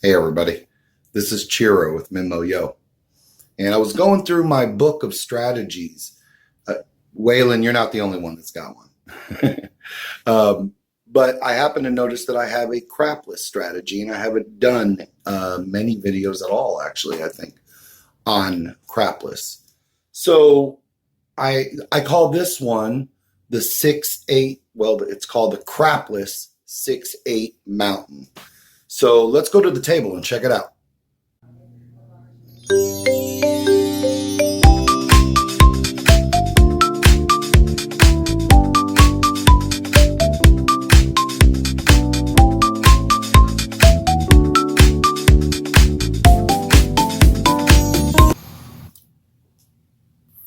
Hey everybody, this is Chiro with Mimo Yo. And I was going through my book of strategies. Waylon, you're not the only one that's got one. But I happen to notice that I have a crapless strategy, and I haven't done many videos at all, actually, I think, on crapless. So I call this one the 6-8, well, it's called the crapless 6-8 mountain. So let's go to the table and check it out.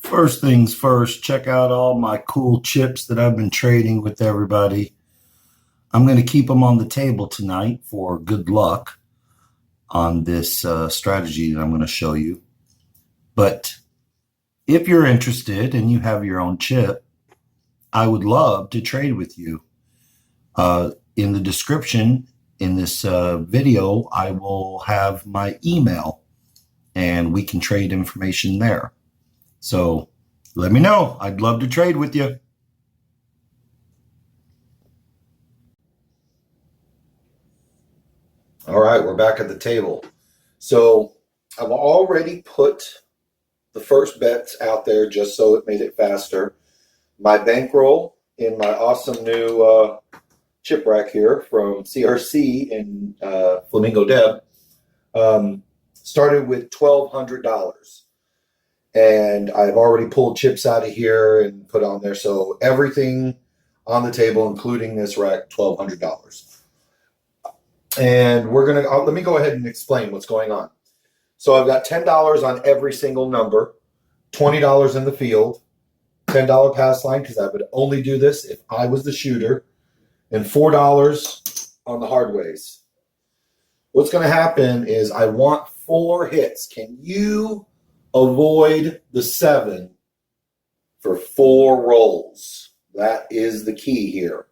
First things first, check out all my cool chips that I've been trading with everybody. I'm going to keep them on the table tonight for good luck on this strategy that I'm going to show you. But if you're interested and you have your own chip, I would love to trade with you. In the description in this video, I will have my email and we can trade information there. So let me know. I'd love to trade with you. All right, we're back at the table. So I've already put the first bets out there just so it made it faster. My bankroll in my awesome new chip rack here from CRC in Flamingo Deb started with $1,200. And I've already pulled chips out of here and put on there. So everything on the table, including this rack, $1,200. And we're going to, let me go ahead and explain what's going on. So I've got $10 on every single number, $20 in the field, $10 pass line, because I would only do this if I was the shooter, and $4 on the hard ways. What's going to happen is I want 4 hits. Can you avoid the 7 for 4 rolls? That is the key here.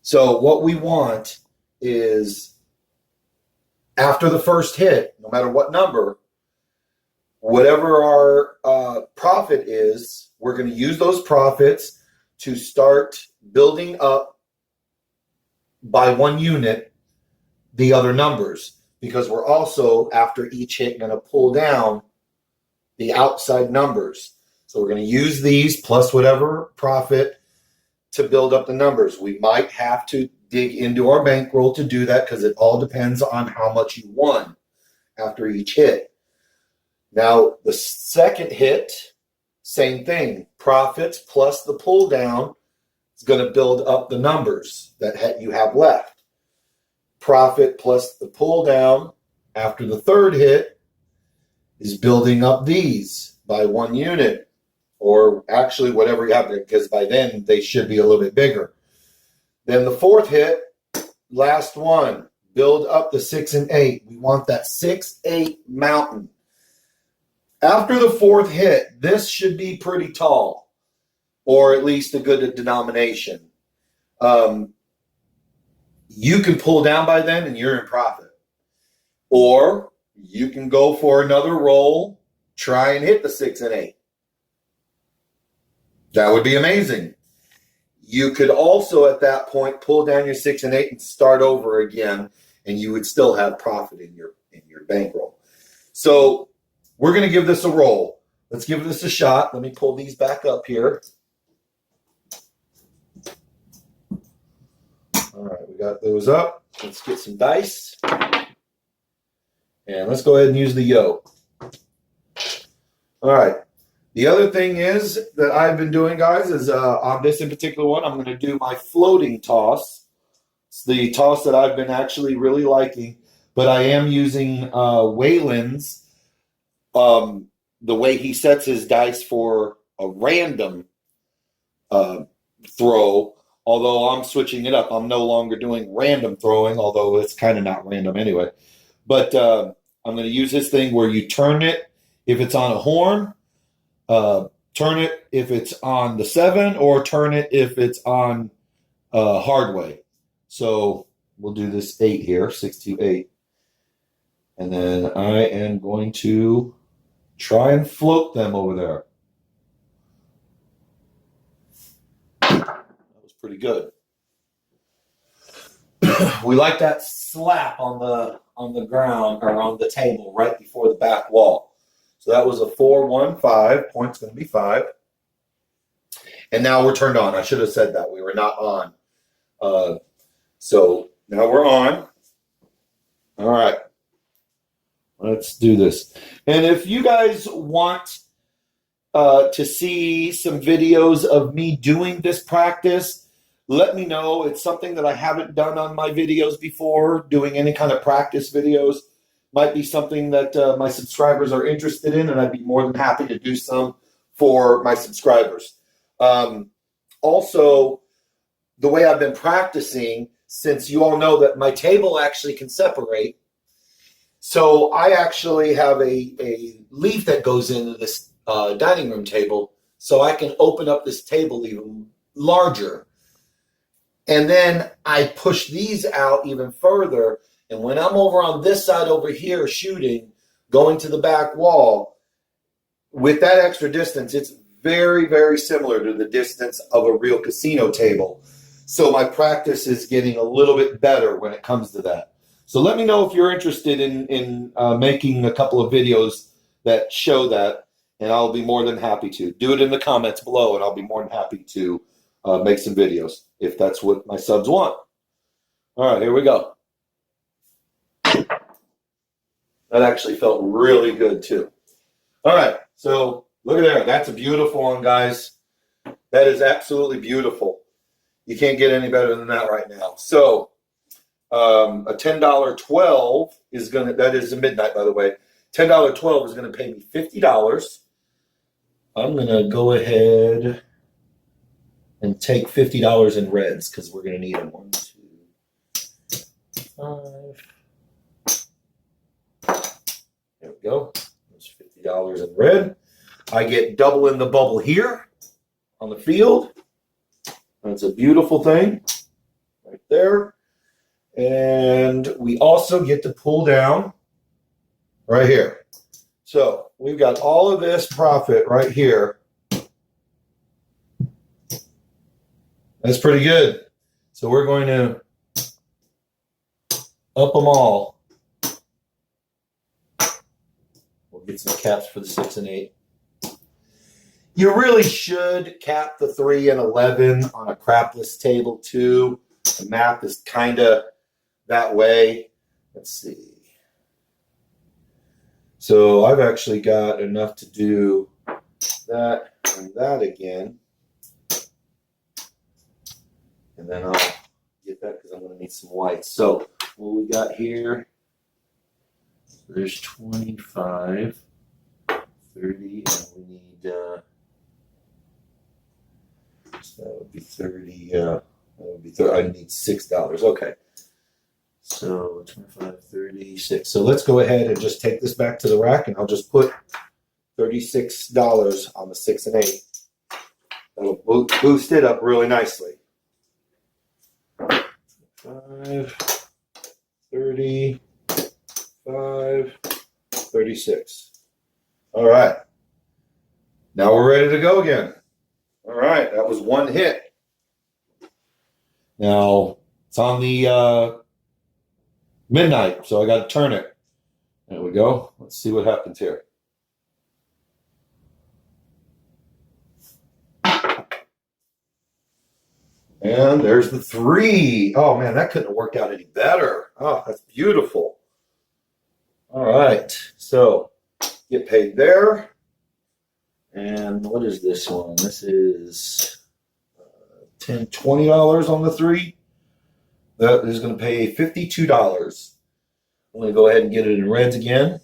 So what we want is after the first hit, no matter what number, whatever our profit is, we're going to use those profits to start building up by 1 unit the other numbers, because we're also, after each hit, going to pull down the outside numbers. So we're going to use these plus whatever profit to build up the numbers. We might have to dig into our bankroll to do that because it all depends on how much you won after each hit. Now, the second hit, same thing. Profits plus the pull down is going to build up the numbers that you have left. Profit plus the pull down after the third hit is building up these by 1 unit, or actually whatever you have, because by then they should be a little bit bigger. Then the fourth hit, last one, build up the 6 and 8. We want that 6-8 mountain. After the fourth hit, this should be pretty tall, or at least a good denomination. You can pull down by then and you're in profit. Or you can go for another roll, try and hit the 6 and 8. That would be amazing. You could also at that point pull down your 6 and 8 and start over again, and you would still have profit in your bankroll. So we're going to give this a roll. Let's give this a shot. Let me pull these back up here. All right, we got those up. Let's get some dice. And let's go ahead and use the yo. All right. The other thing is that I've been doing, guys, is on this in particular one, I'm going to do my floating toss. It's the toss that I've been actually really liking, but I am using Waylon's, the way he sets his dice for a random throw, although I'm switching it up. I'm no longer doing random throwing, although it's kind of not random anyway. But I'm going to use this thing where you turn it if it's on a horn, turn it if it's on the 7, or turn it if it's on hard way. So we'll do this 8 here, 6, 2, 8. And then I am going to try and float them over there. That was pretty good. We like that slap on the ground or on the table right before the back wall. So that was a 4-1-5. Point's going to be 5. And now we're turned on. I should have said that. We were not on. So now we're on. All right. Let's do this. And if you guys want to see some videos of me doing this practice, let me know. It's something that I haven't done on my videos before, doing any kind of practice videos. Might be something that my subscribers are interested in, and I'd be more than happy to do some for my subscribers. Also, the way I've been practicing, since you all know that my table actually can separate, so I actually have a leaf that goes into this dining room table, so I can open up this table even larger. And then I push these out even further, and when I'm over on this side over here shooting, going to the back wall, with that extra distance, it's very, very similar to the distance of a real casino table. So my practice is getting a little bit better when it comes to that. So let me know if you're interested in making a couple of videos that show that, and I'll be more than happy to. Do it in the comments below, and I'll be more than happy to make some videos if that's what my subs want. All right, here we go. That actually felt really good too. All right, so look at there. That's a beautiful one, guys. That is absolutely beautiful. You can't get any better than that right now. So a $10 12 is going to, that is a midnight, by the way. $10 12 is going to pay me $50. I'm going to go ahead and take $50 in reds because we're going to need them. 1, 2, 5. There we go. There's $50 in red. I get double in the bubble here on the field. That's a beautiful thing right there. And we also get to pull down right here. So we've got all of this profit right here. That's pretty good. So we're going to up them all. We'll get some caps for the 6 and 8. You really should cap the 3 and 11 on a crapless table too. The math is kind of that way. Let's see. So I've actually got enough to do that and that again. And then I'll get that because I'm going to need some whites. So what we got here, there's 25, 30, and we need, so that would be 30, that would be 30, I need $6. Okay. So 25, 36. So let's go ahead and just take this back to the rack, and I'll just put $36 on the 6 and 8. That'll boost it up really nicely. 5, 30, 5, 36. All right. Now we're ready to go again. All right. That was one hit. Now it's on the midnight, so I got to turn it. There we go. Let's see what happens here. And there's the 3. Oh, man, that couldn't have worked out any better. Oh, that's beautiful. All right. So get paid there. And what is this one? This is $10, $20 on the 3. That is going to pay $52. I'm going to go ahead and get it in reds again.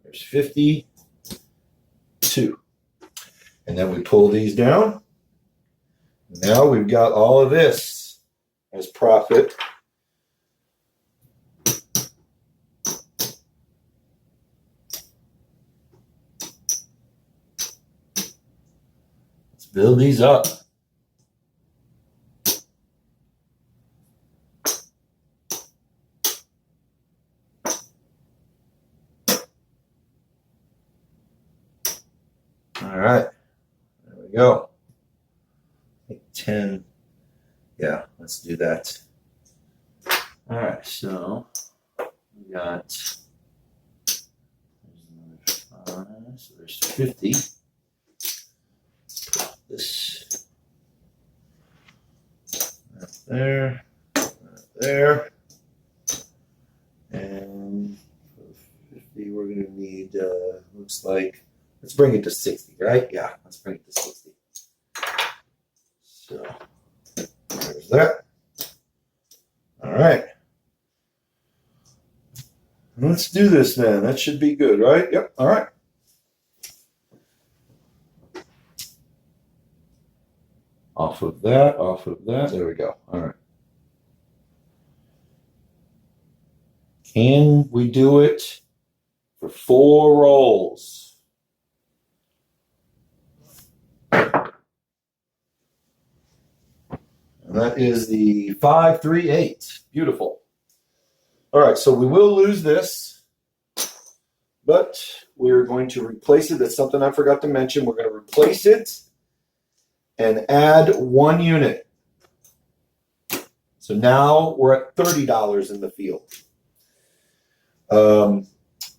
There's 52. And then we pull these down. Now we've got all of this as profit. Let's build these up. we go. I think 10. Yeah, let's do that. All right, so we got so there's 50. This right there, right there, and for 50 we're gonna need looks like, let's bring it to 60, right? Yeah, let's bring it to 60. So there's that. All right. Let's do this then. That should be good, right? Yep. All right. Off of that, off of that. There we go. All right. Can we do it for 4 rolls? And that is the 538. Beautiful. All right, so we will lose this, but we're going to replace it. That's something I forgot to mention. We're going to replace it and add 1 unit. So now we're at $30 in the field.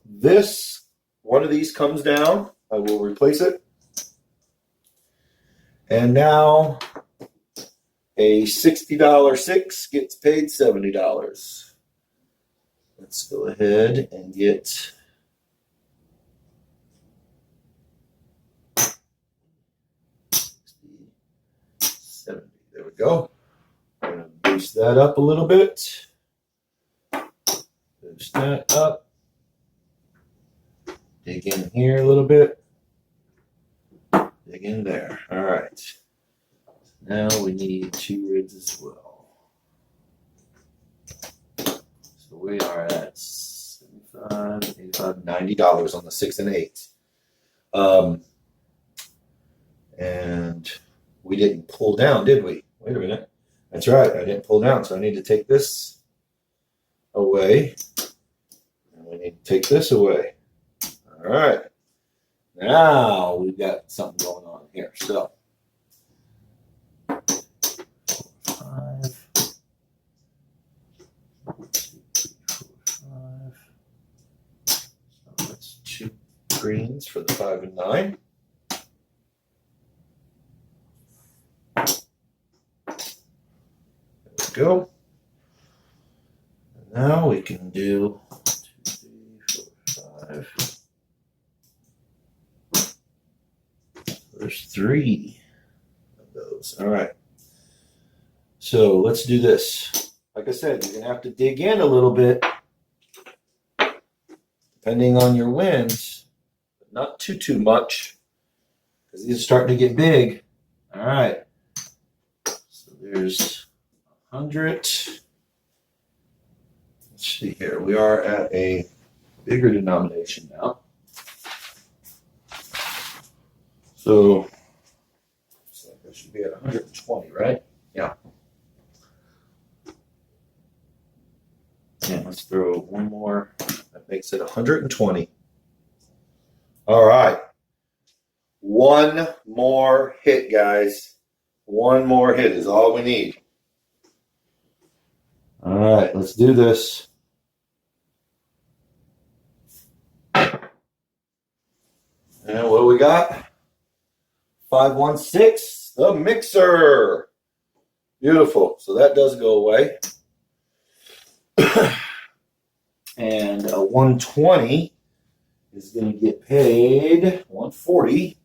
This, one of these comes down. I will replace it. And now a $60 6 gets paid $70. Let's go ahead and get $70. There we go. I'm going to boost that up a little bit. Boost that up. Dig in here a little bit. Dig in there. All right. Now we need 2 rids as well. So we are at $75, $85, $90 on the 6 and 8. And we didn't pull down, did we? Wait a minute. That's right. I didn't pull down, so I need to take this away. And we need to take this away. All right. Now we've got something going on here. So 4, 5. 1, 2, 3, 4, 5. So that's 2 greens for the 5 and 9. There we go. And now we can do 2, 3, 4, 5. There's 3 of those. All right. So let's do this. Like I said, you're going to have to dig in a little bit, depending on your wins, but not too much, because these are starting to get big. All right. So there's 100. Let's see here. We are at a bigger denomination now. So I should be at 120, right? Yeah. And let's throw 1 more. That makes it 120. All right. 1 more hit, guys. 1 more hit is all we need. All right, let's do this. And what do we got? 516, the mixer. Beautiful. So that does go away. And a 120 is going to get paid 140.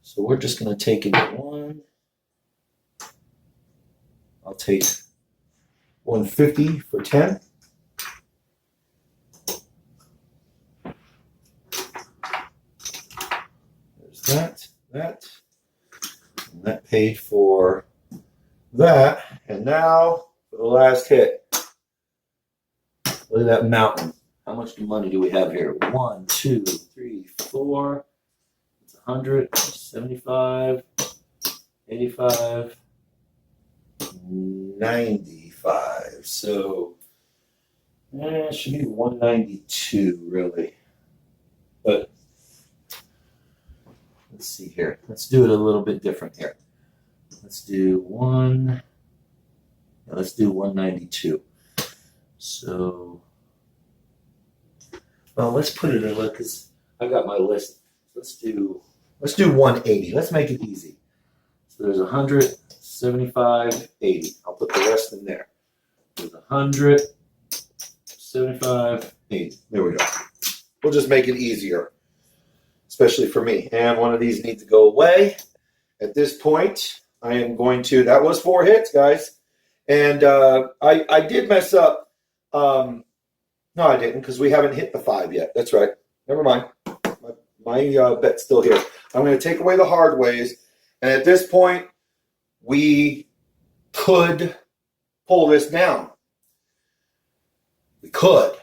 So we're just going to take it 1. I'll take 150 for 10. There's that. And that paid for that. And now for the last hit. Look at that mountain. How much money do we have here? 1, 2, 3, 4. It's 100, 75, 85, 95. So it should be 192, really. But let's see here. Let's do it a little bit different here. Let's do 192. So, well, let's put it in because I got my list. Let's do 180. Let's make it easy. So there's 100, 75, 80. I'll put the rest in there. There's 100, 75, 80. There we go. We'll just make it easier, especially for me. And one of these needs to go away. At this point, I am going to, that was 4 hits, guys. And I did mess up. No, I didn't, because we haven't hit the 5 yet. That's right. Never mind. My bet's still here. I'm going to take away the hard ways. And at this point, we could pull this down. We could.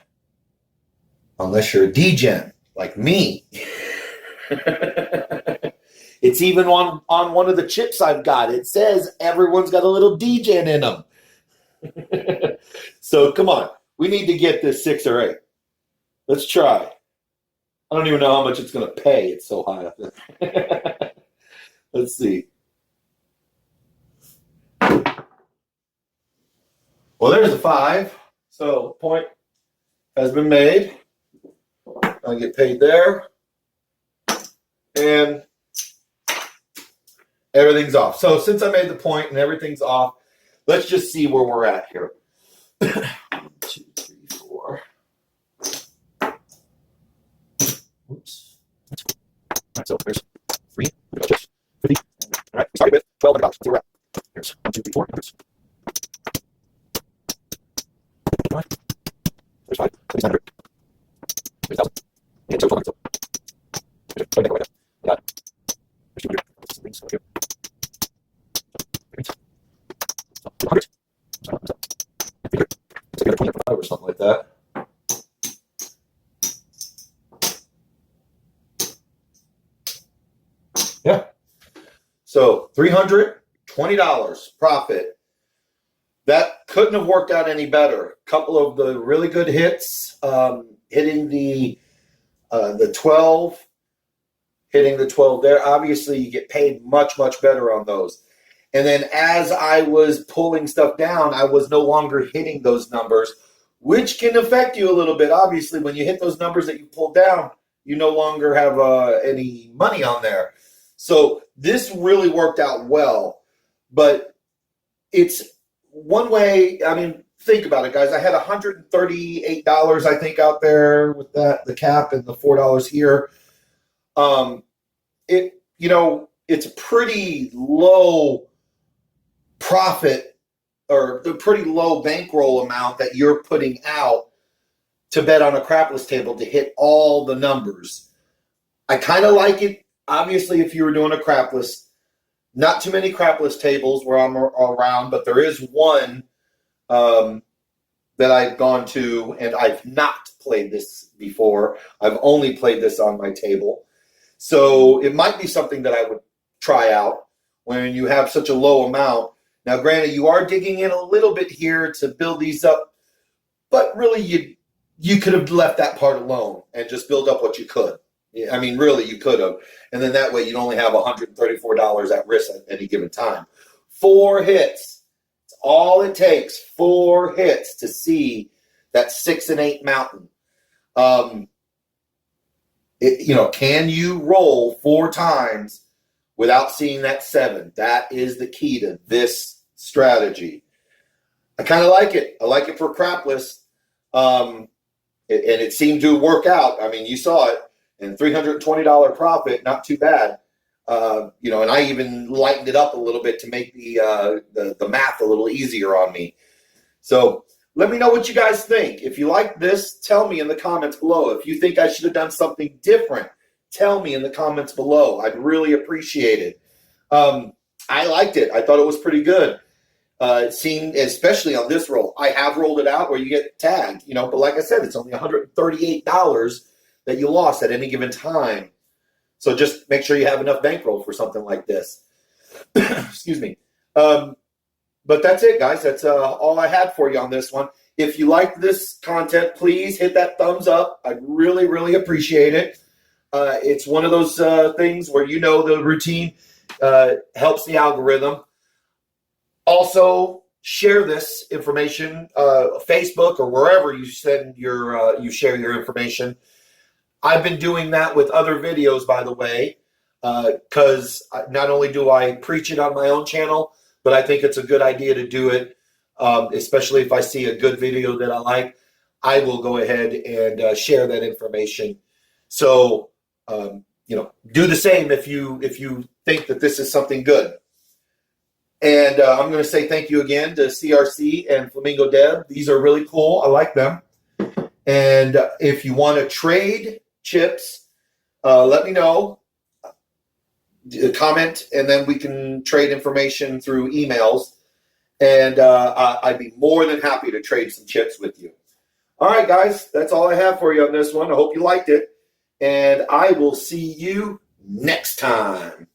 Unless you're a degen like me. It's even on one of the chips I've got. It says everyone's got a little degen in them. So come on. We need to get this 6 or 8. Let's try. I don't even know how much it's going to pay. It's so high up there. Let's see. Well, there's a 5. So point has been made. I get paid there. And everything's off. So since I made the point and everything's off, let's just see where we're at here. 1, 2, 3, 4. Oops. All right, so there's 3. 50. All right, we started with $1,200. Let's see where we're at. Here's 1, 2, 3, 4. There's 5. There's 5. There's 900. There's 1,000. And so 1,200. So there's a right there. Got it. There's 200. Some rings over here. So 200. So I figure it's like 25 or something like that. Yeah. So $320 profit. That couldn't have worked out any better. A couple of the really good hits, hitting the 12, hitting the 12 there. Obviously, you get paid much, much better on those. And then as I was pulling stuff down, I was no longer hitting those numbers, which can affect you a little bit. Obviously, when you hit those numbers that you pulled down, you no longer have any money on there. So this really worked out well. But it's one way, I mean, think about it, guys. I had $138, I think, out there with the cap and the $4 here. It's a pretty low profit or the pretty low bankroll amount that you're putting out to bet on a crapless table to hit all the numbers. I kind of like it. Obviously, if you were doing a crapless, not too many crapless tables where I'm around, but there is one that I've gone to, and I've not played this before. I've only played this on my table. So it might be something that I would try out when you have such a low amount. Now, granted, you are digging in a little bit here to build these up, but really you could have left that part alone and just build up what you could. I mean, really, you could have. And then that way you'd only have $134 at risk at any given time. 4 hits. It's all it takes. 4 hits to see that 6 and 8 mountain. Can you roll 4 times without seeing that 7? That is the key to this strategy. I kind of like it. I like it for crapless. And it seemed to work out. I mean, you saw it. And $320 profit, not too bad. And I even lightened it up a little bit to make the math a little easier on me. So let me know what you guys think. If you like this, tell me in the comments below. If you think I should have done something different, tell me in the comments below. I'd really appreciate it. I liked it. I thought it was pretty good. It seemed, especially on this roll, I have rolled it out where you get tagged, but like I said, it's only $138 that you lost at any given time. So just make sure you have enough bankroll for something like this. Excuse me. But that's it, guys. That's all I had for you on this one. If you like this content, please hit that thumbs up. I'd really, really appreciate it. It's one of those things where the routine helps the algorithm. Also, share this information, Facebook or wherever you send you share your information. I've been doing that with other videos, by the way, because not only do I preach it on my own channel, but I think it's a good idea to do it, especially if I see a good video that I like. I will go ahead and share that information. So, do the same if you think that this is something good. And I'm going to say thank you again to CRC and Flamingo Deb. These are really cool. I like them. And if you want to trade chips, let me know. Comment, and then we can trade information through emails. And I'd be more than happy to trade some chips with you. All right, guys, that's all I have for you on this one. I hope you liked it. And I will see you next time.